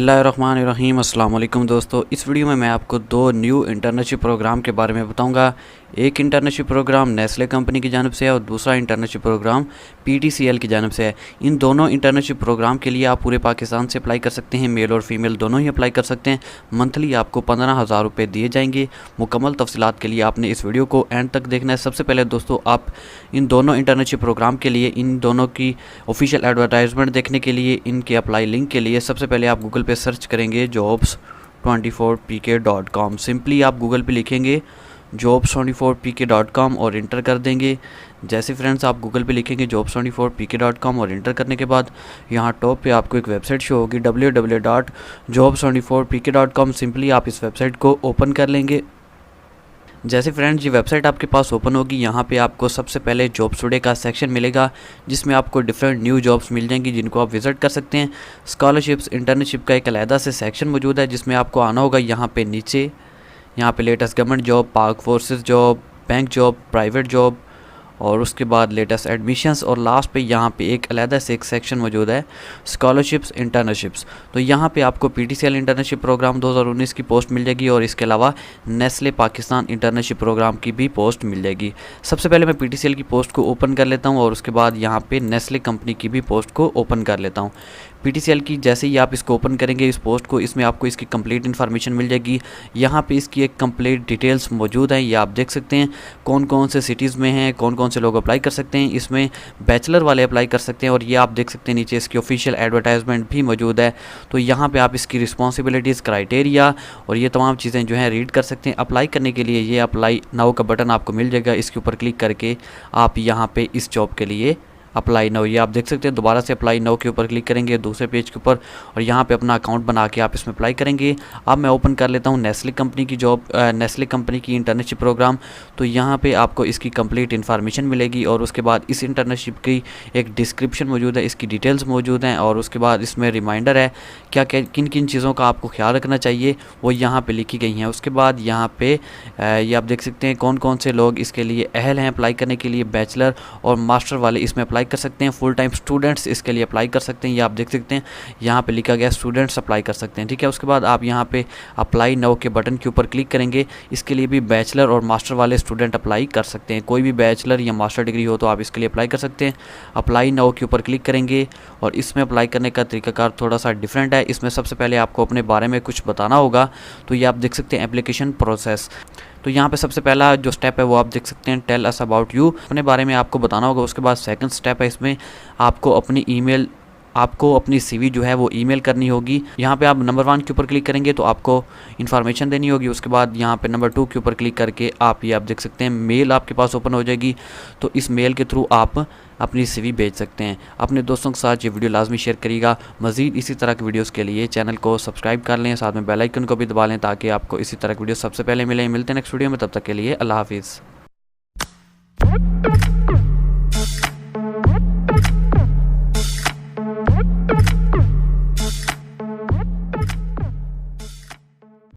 बिस्मिल्लाहिर्रहमानिर्रहीम। अस्सलाम वालेकुम दोस्तों, इस वीडियो में मैं आपको दो न्यू इंटर्नशिप प्रोग्राम के बारे में बताऊंगा। एक इंटर्नशिप प्रोग्राम नेस्ले कंपनी की जानिब से है और दूसरा इंटर्नशिप प्रोग्राम पीटीसीएल की जानिब से है। इन दोनों इंटर्नशिप प्रोग्राम के लिए आप पूरे पाकिस्तान से अप्लाई कर सकते हैं। मेल और फीमेल दोनों ही अप्लाई कर सकते हैं। मंथली आपको 15,000 रुपये दिए जाएंगे। मुकम्मल तफसीलात के लिए आपने इस वीडियो को एंड तक देखना है। सबसे पहले दोस्तों, आप इन दोनों इंटर्नशिप प्रोग्राम के लिए, इन दोनों की ऑफिशियल एडवर्टाइजमेंट देखने के लिए, इनके अप्लाई लिंक के लिए सबसे पहले आप गूगल पे सर्च करेंगे jobs24pk.com। सिंपली आप गूगल पे लिखेंगे jobs24pk.com और इंटर कर देंगे। जैसे फ्रेंड्स आप गूगल पे लिखेंगे jobs24pk.com और इंटर करने के बाद यहाँ टॉप पे आपको एक वेबसाइट शो होगी www.jobs24pk.com। सिंपली आप इस वेबसाइट को ओपन कर लेंगे। जैसे फ्रेंड्स ये वेबसाइट आपके पास ओपन होगी, यहाँ पे आपको सबसे पहले जॉब्स टुडे का सेक्शन मिलेगा जिसमें आपको डिफरेंट न्यू जॉब्स मिल जाएंगी जिनको आप विज़िट कर सकते हैं। स्कॉलरशिप्स, इंटर्नशिप का एक अलहदा से सेक्शन मौजूद है जिसमें आपको आना होगा। यहाँ पे नीचे यहाँ पे latest government job, park forces job, bank job, private job और उसके बाद लेटेस्ट एडमिशन्स और लास्ट पे यहाँ पे एक अलहदा से एक सेक्शन मौजूद है स्कॉलरशिप्स, इंटर्नशिप्स। तो यहाँ पे आपको पीटीसीएल इंटर्नशिप प्रोग्राम 2019 की पोस्ट मिल जाएगी और इसके अलावा नेस्ले पाकिस्तान इंटर्नशिप प्रोग्राम की भी पोस्ट मिल जाएगी। सबसे पहले मैं पीटीसीएल की पोस्ट को ओपन कर लेता हूँ और उसके बाद यहाँ पे नेस्ले कंपनी की भी पोस्ट को ओपन कर लेता हूँ। पीटीसीएल की जैसे ही आप इसको ओपन करेंगे इस पोस्ट को, इसमें आपको इसकी कंप्लीट इन्फॉर्मेशन मिल जाएगी। यहाँ पे इसकी एक कंप्लीट डिटेल्स मौजूद हैं, ये आप देख सकते हैं कौन कौन से सिटीज़ में हैं, कौन कौन से लोग अप्लाई कर सकते हैं। इसमें बैचलर वाले अप्लाई कर सकते हैं और ये आप देख सकते हैं नीचे इसकी ऑफिशियल एडवर्टाइजमेंट भी मौजूद है। तो यहाँ पे आप इसकी रिस्पॉन्सिबिलिटीज़, क्राइटेरिया और ये तमाम चीज़ें जो हैं रीड कर सकते हैं। अप्लाई करने के लिए ये अप्लाई नाउ का बटन आपको मिल जाएगा, इसके ऊपर क्लिक करके आप यहाँ पे इस जॉब के लिए अप्लाई नाउ, ये आप देख सकते हैं। दोबारा से अप्लाई नाउ के ऊपर क्लिक करेंगे दूसरे पेज के ऊपर और यहाँ पे अपना अकाउंट बना के आप इसमें अप्लाई करेंगे। अब मैं ओपन कर लेता हूँ नेस्ले कंपनी की जॉब, नेस्ले कंपनी की इंटर्नशिप प्रोग्राम। तो यहाँ पे आपको इसकी कंप्लीट इन्फॉर्मेशन मिलेगी और उसके बाद इस इंटर्नशिप की एक डिस्क्रिप्शन मौजूद है, इसकी डिटेल्स मौजूद हैं और उसके बाद इसमें रिमाइंडर है क्या क्या किन किन चीज़ों का आपको ख्याल रखना चाहिए वो यहाँ पर लिखी गई हैं। उसके बाद यहाँ पे ये आप देख सकते हैं कौन कौन से लोग इसके लिए अहल हैं अप्लाई करने के लिए। बैचलर और मास्टर वाले इसमें अप्लाई कर सकते हैं। फुल टाइम स्टूडेंट्स इसके लिए अप्लाई कर सकते हैं, ये आप देख सकते हैं यहाँ पे लिखा गया स्टूडेंट्स अप्लाई कर सकते हैं, ठीक है। उसके बाद आप यहाँ पे अप्लाई नाउ के बटन के ऊपर क्लिक करेंगे। इसके लिए भी बैचलर और मास्टर वाले स्टूडेंट अप्लाई कर सकते हैं। कोई भी बैचलर या मास्टर डिग्री हो तो आप इसके लिए अप्लाई कर सकते हैं। अप्लाई नाउ के ऊपर क्लिक करेंगे और इसमें अप्लाई करने का तरीकाकार थोड़ा सा डिफरेंट है। इसमें सबसे पहले आपको अपने बारे में कुछ बताना होगा। तो ये आप देख सकते हैं एप्लीकेशन प्रोसेस। तो यहाँ पे सबसे पहला जो स्टेप है वो आप देख सकते हैं टेल अस अबाउट यू, अपने बारे में आपको बताना होगा। उसके बाद सेकंड स्टेप है, इसमें आपको अपनी सीवी जो है वो ईमेल करनी होगी। यहाँ पे आप नंबर 1 के ऊपर क्लिक करेंगे तो आपको इन्फॉर्मेशन देनी होगी। उसके बाद यहाँ पे नंबर 2 के ऊपर क्लिक करके आप देख सकते हैं मेल आपके पास ओपन हो जाएगी। तो इस मेल के थ्रू आप अपनी सीवी भेज सकते हैं। अपने दोस्तों के साथ ये वीडियो लाजमी शेयर करिएगा। मज़ीद इसी तरह की वीडियोस के लिए चैनल को सब्सक्राइब कर लें, साथ में बेल आइकन को भी दबा लें ताकि आपको इसी तरह की वीडियो सबसे पहले मिले। मिलते हैं नेक्स्ट वीडियो में, तब तक के लिए अल्लाह हाफिज़।